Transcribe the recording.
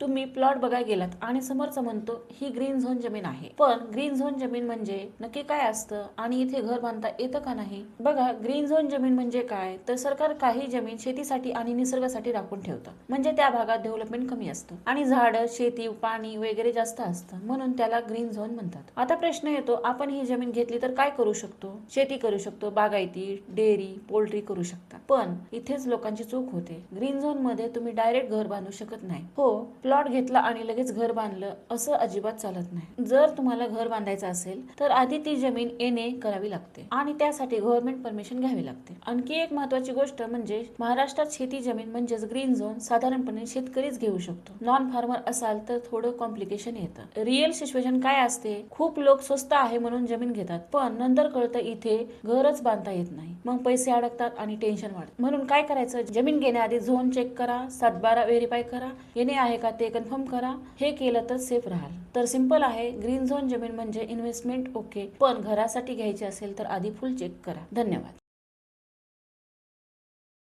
तुम्ही प्लॉट बघायला गेलात आणि समोरचा म्हणतो ही ग्रीन झोन जमीन आहे, पण ग्रीन झोन जमीन म्हणजे नक्की काय असतं आणि इथे घर बांधता येतं का नाही? बघा, ग्रीन झोन जमीन म्हणजे काय, तर सरकार काही जमीन शेतीसाठी आणि निसर्गासाठी राखून ठेवतं. म्हणजे त्या भागात डेव्हलपमेंट कमी असतं आणि झाडं, शेती, पाणी वगैरे जास्त असतं, म्हणून त्याला ग्रीन झोन म्हणतात. आता प्रश्न येतो, आपण ही जमीन घेतली तर काय करू शकतो? शेती करू शकतो, बागायती, डेअरी, पोल्ट्री करू शकता. पण इथेच लोकांची चूक होते. ग्रीन झोन मध्ये तुम्ही डायरेक्ट घर बांधू शकत नाही. हो, प्लॉट घेतला आणि लगेच घर बांधलं असं अजिबात चालत नाही. जर तुम्हाला घर बांधायचं असेल तर आधी ती जमीन एनए करावी लागते आणि त्यासाठी गव्हर्नमेंट परमिशन घ्यावी लागते. आणखी एक महत्वाची गोष्ट म्हणजे महाराष्ट्रात शेती जमीन म्हणजेच ग्रीन झोन साधारणपणे शेतकरीच घेऊ शकतो. नॉन फार्मर असाल तर थोडं कॉम्प्लिकेशन येतं. रिअल सिच्युएशन काय असते, खूप लोक स्वस्त आहे म्हणून जमीन घेतात, पण नंतर कळतं इथे घरच बांधता येत नाही. मग पैसे अडकतात आणि टेन्शन वाढतं. म्हणून काय करायचं, जमीन घेण्याआधी झोन चेक करा, 7/12 व्हेरीफाय करा, येणे आहे का ते कन्फर्म करा. हे केलं तर सेफ राहाल. तर सिंपल आहे, ग्रीन झोन जमीन म्हणजे इन्व्हेस्टमेंट ओके, पण घरासाठी घ्यायची असेल तर आधी फुल चेक करा. धन्यवाद.